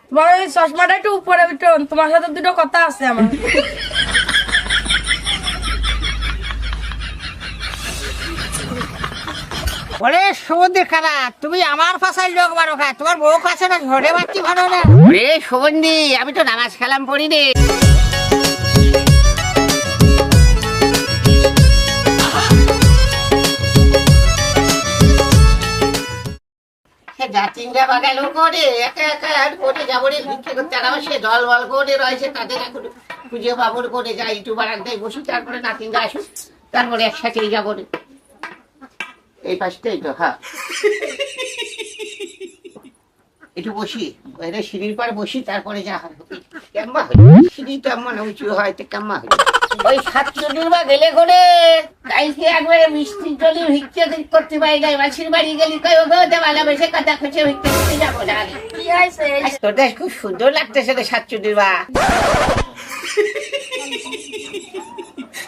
তোমার ওই চশমাটা একটু উপরে উঠুন, তোমার সাথে দুটো কথা আছে আমার। ওরে সুমন্দির খানা, তুমি আমার পাশায় লোক মারো খা, তোমার বউ কাছে না ঝড়ে বাচ্চি ভালো না। ওরে সুমন্দি, আমি তো নামাজ কালাম পড়ি রে। জাতিংরা বাগালো করে একা একা আর করে যাবো রে ভিক্ষে করতে, আর আমার সে দল বল করে রয়েছে, তাদের এখন পুজো বাবুর করে যাই, একটু বারান্দায় বসি, তারপরে নাতিনরা আসুক, তারপরে একসাথেই যাবো রে। এই পাশটাই তো, হ্যাঁ একটু বসি, এদের সিঁড়ির পর বসি, তারপরে যা হয় কেম্মা হয়, সিঁড়ি তো এমন উঁচু হয় তো কেম্মা হয়। ওই 7 বা গেলে করে কালকে একবারে মিষ্টির জলি ভিক্ষে করতে পারি নাই, মাসির বাড়ি গেলি কই ওগো দেওয়ালা বসে কথা খুঁজে ভিক্ষে করতে যাবো না। কি হয়েছে? তোটা খুব সুন্দর লাগতেছে রে 7 বা।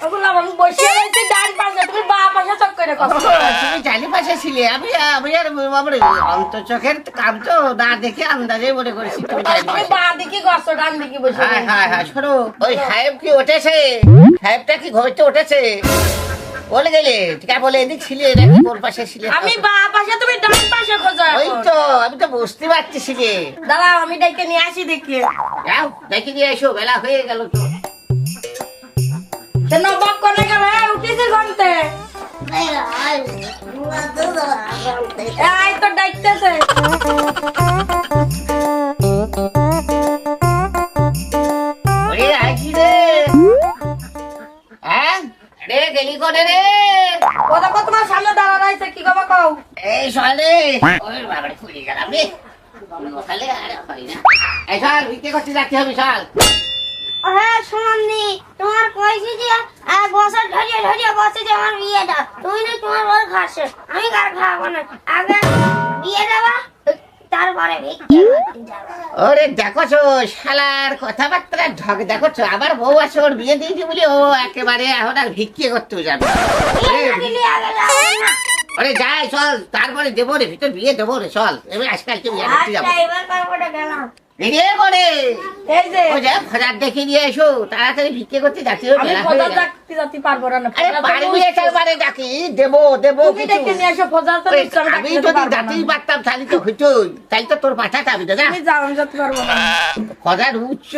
ওগুলো আমি বসে রয়েছি ডান পাশে, তুমি বাঁ পাশে চক করে কথা। তুমি জানি পাশে ছিলে, আমি আর আমার অন্তর চোখের কাম তো না দেখে আন্দাজে মনে করেছি তুমি জানি তুমি পাশে। বাঁ দিকে গছো, ডান দিকে বসে। হ্যাঁ হ্যাঁ হ্যাঁ, শোনো ওই সাহেব কি উঠেছে? সাহেবটা কি ঘুরতে উঠেছে? বলে গেলে ঠিক বলে এদিক ছিলে নাকি কোন পাশে ছিলে? আমি বাঁ পাশে, তুমি ডান পাশে খোঁজো। ওই তো আমি তো বুঝতে পারছি ছিলে। দাঁড়াও, আমি ডাইকে নিয়ে আসি দেখি। যাও দেখে দিয়ে এসো, বেলা হয়ে গেল তো। কেন বক করে গেল? উঠেছে ঘন্টে, এই তো ডাইতেছে। ওরে আইছি রে। হ্যাঁ রে, গেলি করে রে? ও দেখো তোমার সামনে দাঁড়া রয়েছে, কি খবর কও? এই সলে ওই বাবারে ফুলে গেলাম রে। ওখানে আর হয় না। এই সল ভিক্ষে করতে যাচ্ছি আমি, সল। হ্যাঁ সুমন্দি, তোমার কইছি যে বছর ধরিয়ে ধরিয়ে বসে যে আমার বিয়ে দাও, তুমি না তোমার বড় খাসে, আমি কার খাওয়াবো না, আগে বিয়ে দেবা তারপরে ভিক্ষে করতে যাবা। ওরে দেখছো শালার কথাবার্তা ঢক, দেখছো আবার বউ আছে, ওর বিয়ে দিয়েছি বলে ও একেবারে এখন আর ভিক্ষে করতেও যাবে। বিয়ে না দিলে আগে যাবো না। ওরে যাই চল, তারপরে দেবো রে, ভিতর বিয়ে দেবো রে, চল এবার আজকালকে বিয়ে করতে যাবো। আচ্ছা এবার তারপরে গেলাম। বেরিয়ে করে এই যে ও যা ফজার দেখে দিয়ে এসো, তাড়াতাড়ি ভিক্ষে করতে যাচ্ছি। আমি ফজার ডাকতে যাতে পারবো না। আরে পারবি একেবারে ডাকি, দেবো দেবো তুমি কিছু। ডেকে নিয়ে এসো ফজার, তো ওই, নিশ্চয় আমি ডাকতে যদি পারবো না। ডাকতেই পারতাম তাহলে তো হইতোই, তাই তো তোর পাঠাটা আমি দাদা তুমি যাও, আমি যেতে পারবো না। ফজার উচ্চ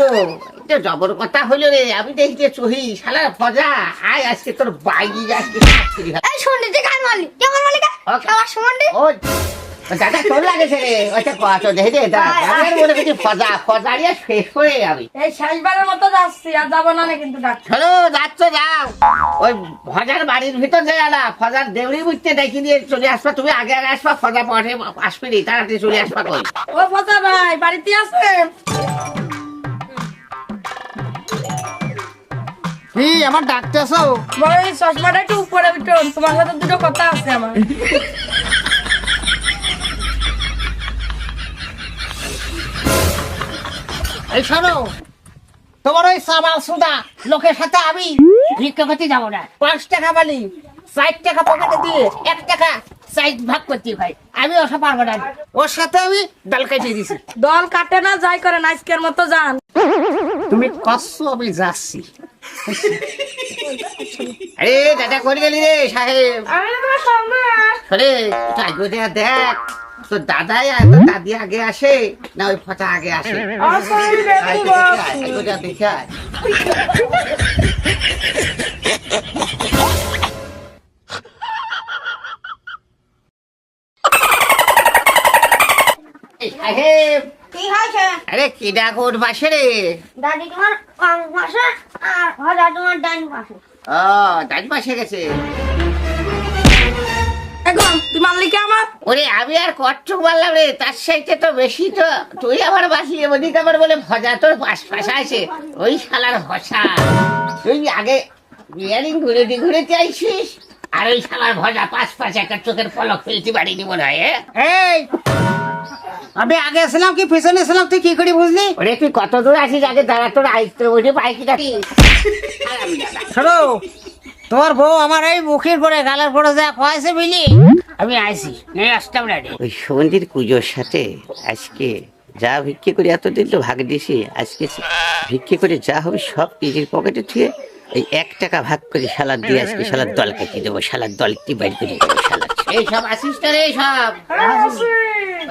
এটা জবর কথা হইলো রে। আমি দেখতে চহি শালা ফজা, আয় আজকে তোর বাইরে আজকে এই সুমন্দি তুই কার মারলি? কেমন মারলি? আমার সুমন্দি ও দাদা তোর লাগেছে রে, ওইটা কত দেখে দে দাদা মনে করছি ফজা, ফজারিয়া শেষ করে আমি। এই শেষবারের মতো যাচ্ছি, আর যাবো না কিন্তু ডাক্তার। চলো যাচ্ছ যাও, ওই ফজার বাড়ির ভিতর যায় না, ফজার দেউড়ি বুঝতে দেখি দিয়ে চলে আসবা, তুমি আগে আগে আসবা, ফজা পরে আসবি নি, তাড়াতাড়ি চলে আসবা। কই ও ফজা ভাই বাড়িতে আছে? কি আমার ডাকতেছো? তোমার ওই চশমাটা একটু উপরে উঠুন, তোমার সাথে দুটো কথা আছে আমার। এই শোনো, তোমার ওই সাবাল সুদা লোকের সাথে আমি ভিক্ষা করতে যাবো না। 5 টাকা বালি 4 টাকা পকেটে দিয়ে 1 টাকা সাইড ভাগ করতে ভাই, আমি ওসব পারবো না। ওর সাথে আমি ডাল কাটিয়ে দিছি। দল কাটে না, যাই করে না, আজকের মতো যান। তুমি কষ্ট, আমি যাচ্ছি। আরে দাদা করে গেলি রে সাহেব? আমি তোমার সামনে। আরে একটু আগে দেখ দেখ, তো দাদাই আর তো দাদি আগে আসে না ওই ফটা আগে আসে? দেখে আয়। সাহেব কি হয়েছে? আরে কি ডাক ওর পাশে রে? দাদি তোমার বাম পাশে আর হজা তোমার ডান পাশে। ও দাদি পাশে গেছে। এখন তুই মারলি কি আমার? ওরে আমি আর কচ্ছপ বললাম রে, তার সাইতে তো বেশি তো তুই আমার বাসি, ওদিকে আবার বলে ভজা তোর পাশা আছে, ওই শালার ভসা। তুই আগে বিয়ারিং ঘুরে ঘুরে চাইছিস, আর ওই শালার ভজা পাশ একটা চোখের পলক ফেলতে পারিনি মনে হয়। এই আমি আগে আসলাম কি পিছনে আসলাম, তুই কি করে বুঝলি? ওরে তুই কত দূর আছিস আগে দাঁড়া, তোর আইতে বসে পাইকি ডাকিস। শোনো, তোমার বউ আমার এই মুখের পরে গালের পরে যা খাওয়াইছে বুঝলি, আমি আইছি নিয়ে আসতাম না রে। ওই সন্ধির পুজোর সাথে আজকে যা ভিক্ষে করে এতদিন তো ভাগ দিয়েছি, আজকে ভিক্ষে করে যা হবে সব নিজের পকেটে থুয়ে এই 1 টাকা ভাগ করে শালার দিয়ে আজকে শালার দল কেটে দেবো, শালার দল কি বাইর করে দেবো শালার। এই সব আসিস তো রে সব?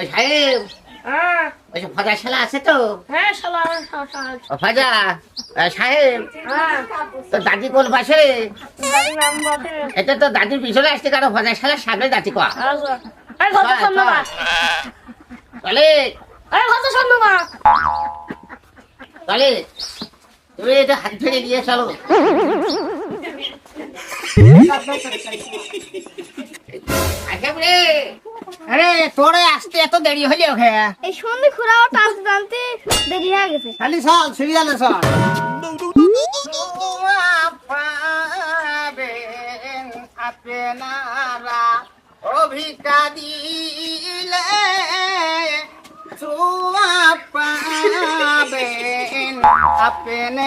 ওই সাহেব, হ্যাঁ ওই সব ফাজা শালা আছে তো? হ্যাঁ শালা ও ফাজা সাহেব, হ্যাঁ তো দাদি কোন পাশে? দাদি নাম বলে এটা তো দাদির পিছনে আসতে কারো ফাজা শালার সামনে দাদি কয়া আচ্ছা এই কত সামনে মা চলে এই কত সামনে মা চলে, তুমি এটা হাত ধরে নিয়ে চলো। আরে তোরে আসতে এত দেরি হলি ওকে? এই সন্ধে খুঁড়াও টাচ জানতে দেরি হয়ে গেছে। খালি চল, সিরিয়ালে চল। আপনারা অভিজ্ঞতা দিলে পাবেন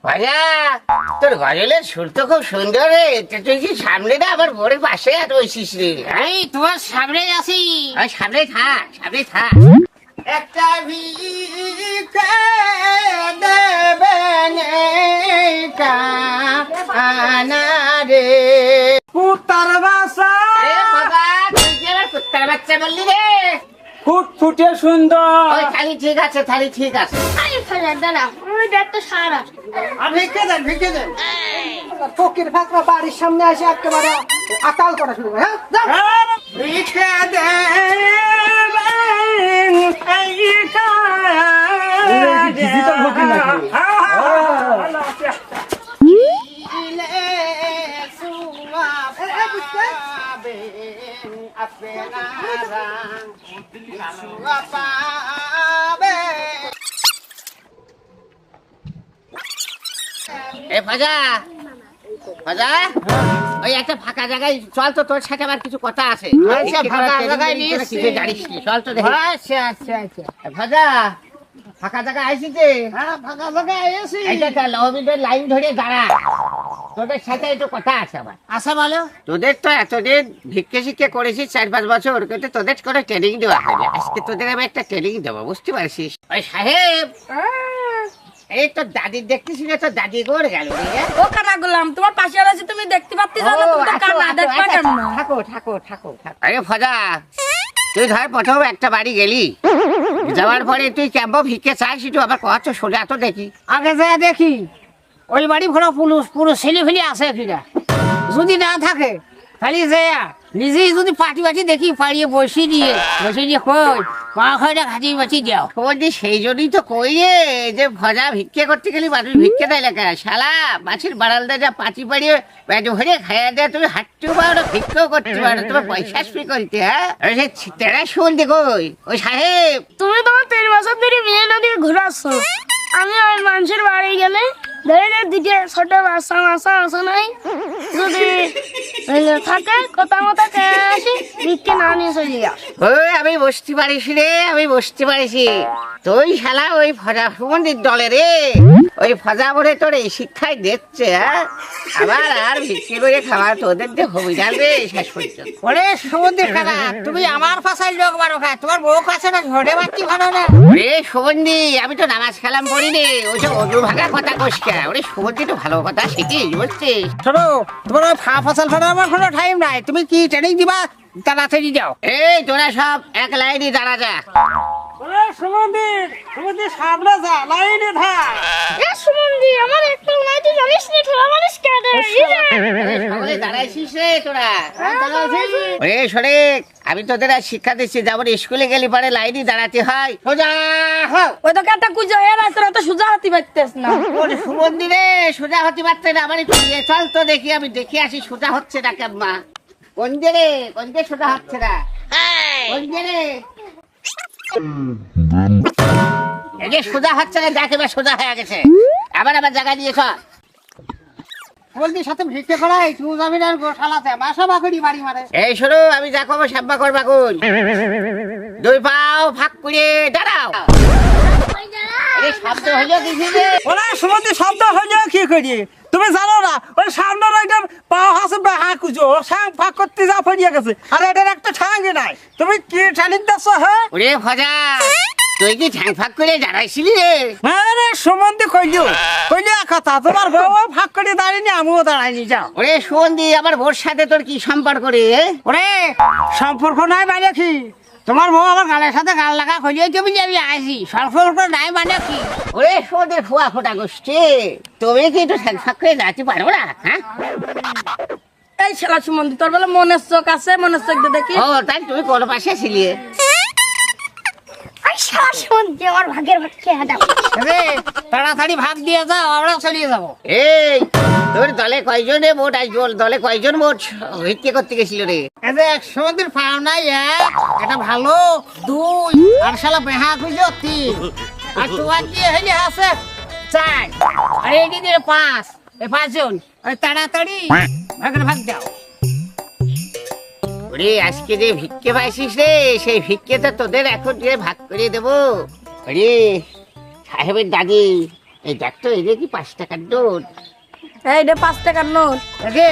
ভাজা, তোর গজলের সুর তো খুব সুন্দর রে, তুই কি সামনে না আমার বোরের পাশে আর রয়েছিস রে? এই তোমার সামনে আছি। সামনে থাক, সামনে থাক। একটা ভিক্ষে দেবেন কানারে কুত্তার বাসা। আরে বাবা, তুই কি আমার কুত্তার বাচ্চা বললি রে? ফুটফুটে সুন্দর। ওই থালি ঠিক আছে, থালি ঠিক আছে। আরে ফেলে দাঁড়া, ওই দেখ তো সারা। আর ভিক্ষে দেন, ভিক্ষে দেন। ফকির ফাকরা বাড়ির সামনে আসে একেবারে আকাল করা শুরু করে। হ্যাঁ, ভিক্ষে দেবেন ডিজিটাল ফকির নাকি? এ ফাজা, ফাজা, ওই একটা ফাঁকা জায়গায় চল তো, তোর সাথে আমার কিছু কথা আছে। আচ্ছা, ফাঁকা জায়গায় নিয়ে এসছি। দাঁড়িয়ে চল তো দেখি। আচ্ছা আচ্ছা আচ্ছা। ফাজা, ফাঁকা জায়গা আইসি যে? হ্যাঁ, ফাঁকা জায়গায় এসেছি। এটা লবিদের লাইন ধরে দাঁড়া, তোদের সাথে একটু কথা আছে আমার। আচ্ছা বলো। তোদের তো এতদিন ভিক্ষে শিক্ষে করেছিস 4-5 বছর, কিন্তু তোদের কোনো ট্রেনিং দেওয়া হয়নি। আজকে তোদের আমি একটা ট্রেনিং দেবো, বুঝতে পারছিস? ওই সাহেব, এই তো দাদির দেখতেছি না, তো দাদি করে গেল রে। ও কানা গোলাম তোমার পাশে আছে তুমি দেখতে পাচ্ছিস না, তুমি তো কানা দেখবা কেন? থাকো থাকো থাকো থাকো। আরে ফজা, তুই ধর প্রথম একটা বাড়ি গেলি, যাওয়ার পরে তুই কেমন ভিক্ষে চাস একটু আবার কত সোজা তো দেখি। আগে যা দেখি ওই বাড়ি ভরা পুরো ছেলে ফেলে আছে কিনা, যদি না থাকে খালি যে নিজেই যদি পাটি বাটি দেখি পাড়িয়ে বসিয়ে দিয়ে কই মা খাইটা খাঁচি বাঁচি দাও। বলছি সেই জন্যই তো কই রে, যে ভজা ভিক্ষে করতে গেলি মানুষ ভিক্ষে দেয় লেখা, শালা মাছের বাড়ালটা যা পাচি পাড়িয়ে পেট ভরে খাইয়া দেয়, তুমি হাঁটতেও পারো, ভিক্ষেও করতে পারো, তোমার পয়সা স্প্রি করতে। হ্যাঁ, তেরা শুন দেখো ওই সাহেব, তুমি তোমার 3 বছর ধরে মেয়ে নদী ঘুরাচ্ছ। আমি ওই মানুষের বাড়ি গেলে ধরে দিকে ছোট বাচ্চা মাছা আছে নাই, যদি থাকে কথা মতো খেয়ে আসি, ভিক্ষে না নিয়ে চলে যাস। ওই আমি বসতে পারিস রে, আমি বসতে পারিছি। তুই শালা ওই ফজা সুমন্দির দলে রে, ওই ফজা বলে তোর এই শিক্ষায় দিচ্ছে। হ্যাঁ, আবার আর ভিক্ষে করে খাওয়া তোদের যে হবি না রে শেষ পর্যন্ত। ওরে সমুদ্রের খানা, তুমি আমার পাশায় লোক মারো খা, তোমার বউ কাছে না ঝড়ে বাচ্চি ভালো না। রে সুমন্দি, আমি তো নামাজ কালাম পড়ি রে, ওই সব অজু ভাঙা কথা কষকা। ওরে সুমন্দি তো ভালো কথা শিখিস, বুঝছিস? শোনো, তোমার ওই ফসল ফাটা আমার কোনো টাইম নাই, তুমি কি ট্রেনিং দিবা তাড়াতাড়ি যাও। এই তোরা সব এক লাইনে দাঁড়া যা। সমুদ্রের সামনে যা, লাইনে থাক। এ সুমন্দি, আমার একটা নাই তুই জানিস না, ঠেলা মানুষ কেটে সকলে দাঁড়াইছিস রে তোরা? ওরে শোনেক, আমি তোদের আর শিক্ষা দিচ্ছি, যেমন স্কুলে গেলি পরে লাইনে দাঁড়াতে হয়, সোজা হোক। ওই তো একটা কুজো এর আছে, তোরা তো সোজা হাতি পাইতেছ না। ওরে সুমন্দি রে, সোজা হতে পারছে না, আমার একটু নিয়ে চল তো দেখি, আমি দেখে আসি সোজা হচ্ছে না কেম্মা। কোন যে রে, কোন যে সোজা হচ্ছে না, কোন যে রে? এই যে সোজা হচ্ছে না, দেখ এবার সোজা হয়ে গেছে, আবার আবার জায়গা দিয়েছ। বলতি সাথে ভিক্ষে করাই তুই যাবি না গোশালাতে, মাসা বাকড়ি বাড়ি মারে। এই শোনো, আমি যা করবো সাব্বা করবা কোন, 2 পাও ফাঁক করে দাঁড়াও। এই শব্দ হইলো কিছু রে? ওরা সমুদ্রে শব্দ হয়ে কি করি, তুমি জানো না ওই সামনের ওইটার পাও হাসে বেহা কুজো সাং ফাঁক করতে যা ফেরিয়ে গেছে আর এটার একটা ঠাঙ্গি নাই তুমি কি ঠানিত দেখছো হ্যাঁ ওরে ভজা তুই কি ঠ্যাং ফাঁক করে দাঁড়াইছিলি রে? আরে সুমন্দি কইলো এক কথা তোমার বউ ফাঁক করে দাঁড়িয়ে আমিও দাঁড়াইনি যাও ওরে সুমন্দি আমার বোর সাথে তোর কি সম্পর্ক রে? ওরে সম্পর্ক নাই মানে কি তোমার বউ আমার গালের সাথে গাল লাগা হইলে তুমি যে আমি আইছি সম্পর্ক নাই মানে কি ওরে সুমন্দির ফুয়া ফোটা গোষ্ঠী তুমি কি একটু ঠ্যাং ফাঁক করে দাঁড়াতে পারবো না? হ্যাঁ এই শালা সুমন্দি তোর বলে মনের চোখ আছে, মনের চোখ দিয়ে দেখি। ও তাই তুমি কোন পাশে ছিলে? এই শালা সুমন্দি আমার ভাগের ভাগ খেয়ে দাও। রে তাড়াতাড়ি ভাগ দিয়ে যাও আমরা চলিয়ে যাবো। এই তোর দলে কয়জনে মোট আসবো? দলে কয়জন মোট ভিক্ষে করতে গেছিল রে? এই যে 100 পাওনাই এটা ভালো 2 আর শালা বেহা খুঁজো 3 আর তোমার দিয়ে হইলে আছে 4 আর এই দিকে 5 এই 5 জন ওই তাড়াতাড়ি ভাগের ভাগ দাও। ওরে আজকে যে ভিক্ষে পাইছিস রে সেই ভিক্ষে তো তোদের এখন যে ভাগ করে দেবো। ওরে সাহেবের দাদি এই দেখ তো এই যে কি 5 টাকার নোট। এই রে 5 টাকার নোট। দেখে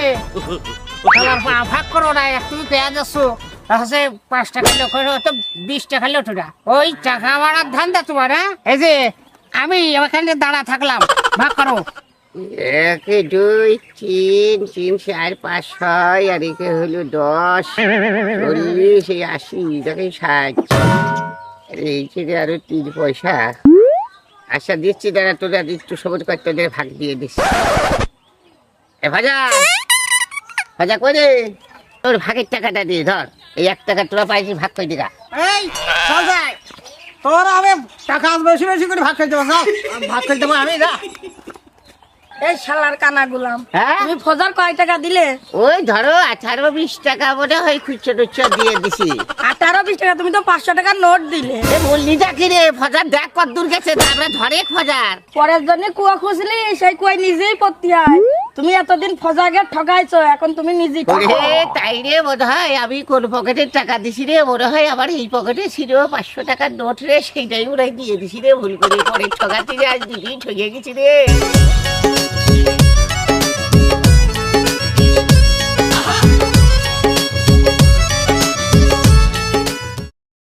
শালার ভাগ করো না তুমি পেয়ে যাচ্ছো তাহলে 5 টাকা লোক তো 20 টাকা লোটরা ওই টাকা মারার ধান্দা তোমার হ্যাঁ? এই যে আমি ওখানে দাঁড়া থাকলাম ভাগ করো। 1 2 3 3 4 5 6 আর একে হলো 10 40 এই 80 দেখে 60 এই যে আরো 3 পয়সা। আচ্ছা দিচ্ছি দাঁড়া তোরা একটু সবুজ করে তোদের ভাগ দিয়ে দিস। এ ভাজা ভাজা করে তোর ভাগের টাকাটা দিয়ে ধর এই 1 টাকা তোরা পাইছিস ভাগ করে দিগা। এই চল যাই তোর আমি টাকা বেশি বেশি করে ভাগ করে দেবো যাও ভাগ করে দেবো আমি যা এই শালার কানা গুলাম, হ্যাঁ তুমি ফজার কয় টাকা দিলে? ওই ধরো 18-20 টাকা মনে হয় খুচরো টুচরো দিয়ে দিছি। 18-20 টাকা, তুমি তো 500 টাকার নোট দিলে। এ বললি যাকে রে ফজার দেখ কত দূর গেছে তারপরে ধরে ফজার। পরের জন্য কুয়া খুঁজলি সেই কুয়ায় নিজেই পড়তে হয়। তুমি এতদিন ফজাকে ঠকাইছো, এখন তুমি নিজেই ঠকাও। ওরে তাই রে বোধ হয় আমি কোন পকেটের টাকা দিছি রে মনে হয় আবার এই পকেটে ছিল 500 টাকার নোট রে সেইটাই ওরাই দিয়ে দিছি রে ভুল করে পরে ঠকাতে রে আজ দিদি ঠকে গেছি রে।